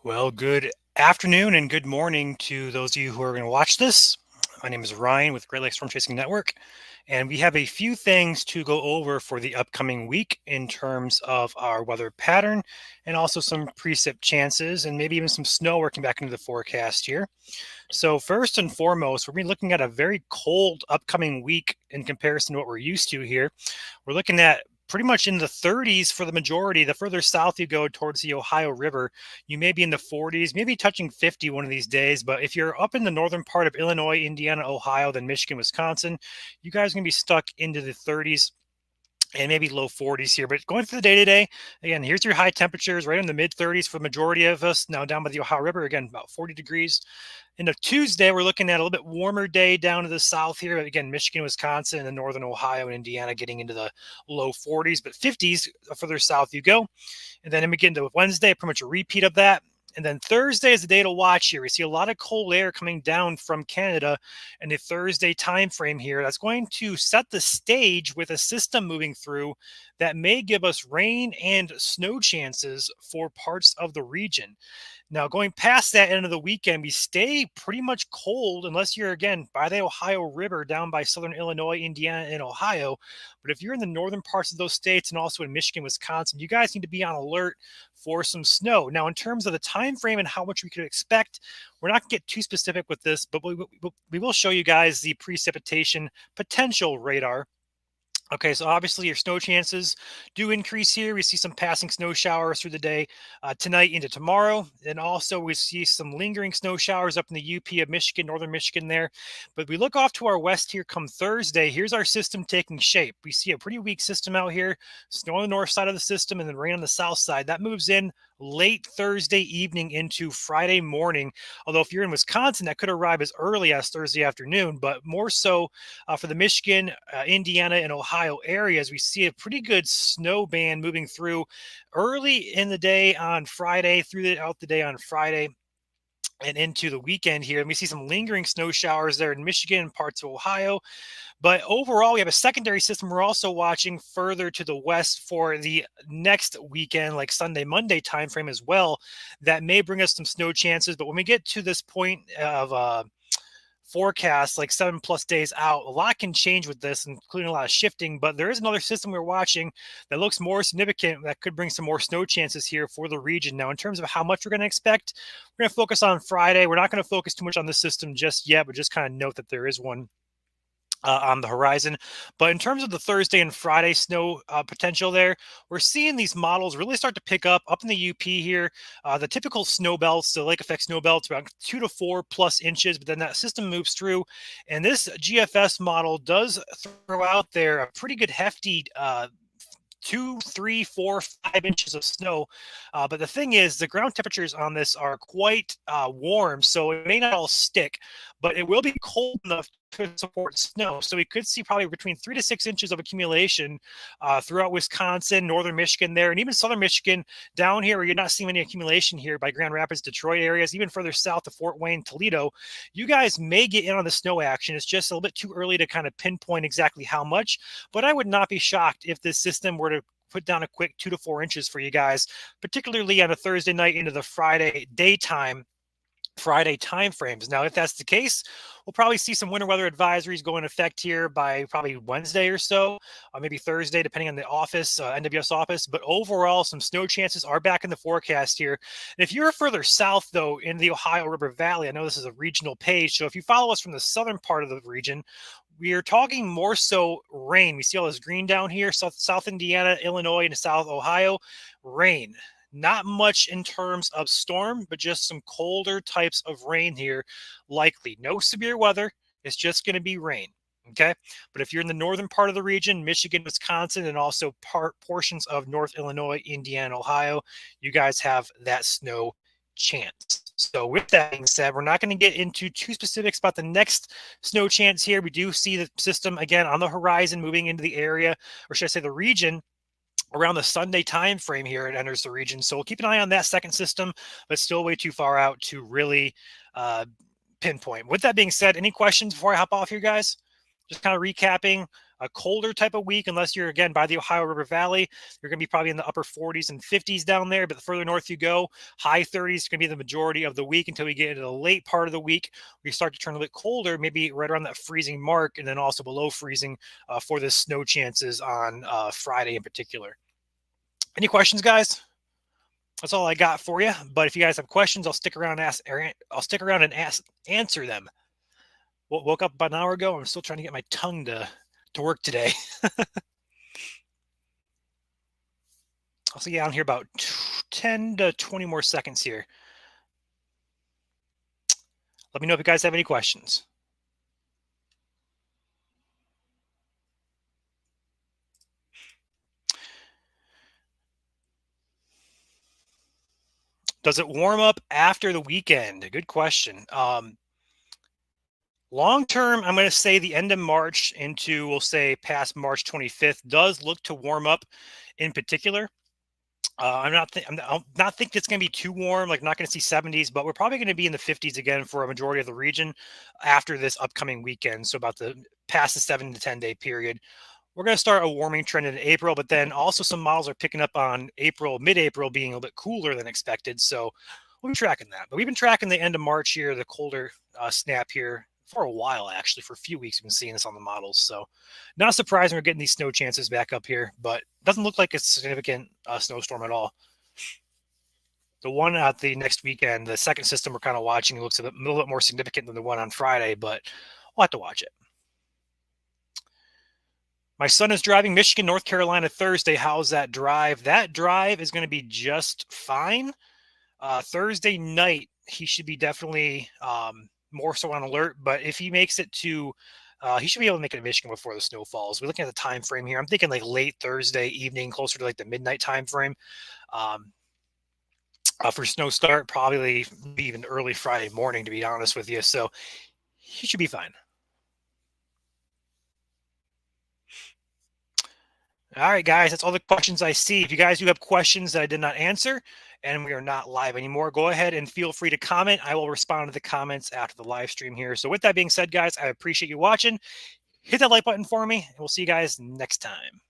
Well, good afternoon and good morning to those of you who are going to watch this. My name is Ryan with Great Lakes Storm Chasing Network, and we have a few things to go over for the upcoming week in terms of our weather pattern and also some precip chances and maybe even some snow working back into the forecast here. So, first and foremost, we're going to be looking at a very cold upcoming week in comparison to what we're used to here. We're looking at pretty much in the 30s for the majority. The further south you go towards the Ohio River, you may be in the 40s, maybe touching 50 one of these days. But if you're up in the northern part of Illinois, Indiana, Ohio, then Michigan, Wisconsin, you guys are going to be stuck into the 30s and maybe low 40s here. But going for the day to day, again, here's your high temperatures right in the mid 30s for the majority of us. Now down by the Ohio River, again, about 40 degrees. Into Tuesday, we're looking at a little bit warmer day down to the south here. Again, Michigan, Wisconsin, and then northern Ohio and Indiana getting into the low 40s, but 50s further south you go. And then we get into Wednesday, pretty much a repeat of that. And then Thursday is the day to watch here. We see a lot of cold air coming down from Canada in the Thursday time frame here. That's going to set the stage with a system moving through that may give us rain and snow chances for parts of the region. Now, going past that end of the weekend, we stay pretty much cold unless you're, again, by the Ohio River down by southern Illinois, Indiana, and Ohio. But if you're in the northern parts of those states and also in Michigan, Wisconsin, you guys need to be on alert for some snow. Now, in terms of the time frame and how much we could expect, we're not going to get too specific with this, but we will show you guys the precipitation potential radar. Okay, so obviously your snow chances do increase here. We see some passing snow showers through the day tonight into tomorrow. And also we see some lingering snow showers up in the UP of Michigan, northern Michigan there. But we look off to our west here come Thursday. Here's our system taking shape. We see a pretty weak system out here, snow on the north side of the system and then rain on the south side. That moves in late Thursday evening into Friday morning. Although if you're in Wisconsin, that could arrive as early as Thursday afternoon, but more so for the Michigan, Indiana, and Ohio areas, we see a pretty good snow band moving through early in the day on Friday, throughout the day on Friday and into the weekend here. And we see some lingering snow showers there in Michigan and parts of Ohio. But overall, we have a secondary system we're also watching further to the west for the next weekend, like Sunday, Monday timeframe as well, that may bring us some snow chances. But when we get to this point of forecast like 7+ days out, a lot can change with this, including a lot of shifting. But there is another system we're watching that looks more significant that could bring some more snow chances here for the region. Now, in terms of how much we're going to expect, we're going to focus on Friday. We're not going to focus too much on this system just yet, but just kind of note that there is one on the horizon. But in terms of the Thursday and Friday snow potential there, we're seeing these models really start to pick up in the UP here. The typical snow belts, the lake effect snow belts, around 2 to 4+ inches, but then that system moves through. And this GFS model does throw out there a pretty good hefty 2, 3, 4, 5 inches of snow. But the thing is, the ground temperatures on this are quite warm, so it may not all stick, but it will be cold enough to support snow. So we could see probably between 3 to 6 inches of accumulation throughout Wisconsin, northern Michigan there, and even southern Michigan down here where you're not seeing any accumulation here by Grand Rapids, Detroit areas, even further south to Fort Wayne, Toledo. You guys may get in on the snow action. It's just a little bit too early to kind of pinpoint exactly how much, but I would not be shocked if this system were to put down a quick 2 to 4 inches for you guys, particularly on a Thursday night into the Friday time frames. Now, if that's the case, we'll probably see some winter weather advisories go in effect here by probably Wednesday or so, or maybe Thursday, depending on the office, NWS office. But overall, some snow chances are back in the forecast here. And if you're further south, though, in the Ohio River Valley, I know this is a regional page. So if you follow us from the southern part of the region, we are talking more so rain. We see all this green down here, South Indiana, Illinois, and South Ohio. Rain. Not much in terms of storm, but just some colder types of rain here, likely. No severe weather. It's just going to be rain. Okay. But if you're in the northern part of the region, Michigan, Wisconsin, and also portions of North Illinois, Indiana, Ohio, you guys have that snow chance. So with that being said, we're not going to get into too specifics about the next snow chance here. We do see the system again on the horizon moving into the area, or should I say the region, around the Sunday time frame here. It enters the region. So we'll keep an eye on that second system, but still way too far out to really pinpoint. With that being said, any questions before I hop off here, guys? Just kind of recapping a colder type of week, unless you're, again, by the Ohio River Valley. You're going to be probably in the upper 40s and 50s down there. But the further north you go, high 30s is going to be the majority of the week until we get into the late part of the week. We start to turn a bit colder, maybe right around that freezing mark, and then also below freezing for the snow chances on Friday in particular. Any questions, guys? That's all I got for you. But if you guys have questions, I'll stick around and answer them. Woke up about an hour ago. I'm still trying to get my tongue to work today. I'll see you down here about 10 to 20 more seconds here. Let me know if you guys have any questions. Does it warm up after the weekend? Good question. Long term, I'm going to say the end of March into, we'll say, past March 25th does look to warm up in particular. I'm not thinking it's going to be too warm. Like, not going to see 70s, but we're probably going to be in the 50s again for a majority of the region after this upcoming weekend. So about the past the 7 to 10 day period. We're going to start a warming trend in April, but then also some models are picking up on mid-April being a little bit cooler than expected. So we'll be tracking that. But we've been tracking the end of March here, the colder snap here for a while, actually. For a few weeks, we've been seeing this on the models. So not surprising we're getting these snow chances back up here, but it doesn't look like it's a significant snowstorm at all. The one at the next weekend, the second system we're kind of watching, looks a little bit more significant than the one on Friday, but we'll have to watch it. My son is driving Michigan, North Carolina Thursday. How's that drive? That drive is going to be just fine. Thursday night, he should be definitely more so on alert. But if he makes it to, he should be able to make it to Michigan before the snow falls. We're looking at the time frame here. I'm thinking like late Thursday evening, closer to like the midnight time frame. For snow start, probably even early Friday morning, to be honest with you. So he should be fine. All right, guys, that's all the questions I see. If you guys do have questions that I did not answer and we are not live anymore, go ahead and feel free to comment. I will respond to the comments after the live stream here. So with that being said, guys, I appreciate you watching. Hit that like button for me, and we'll see you guys next time.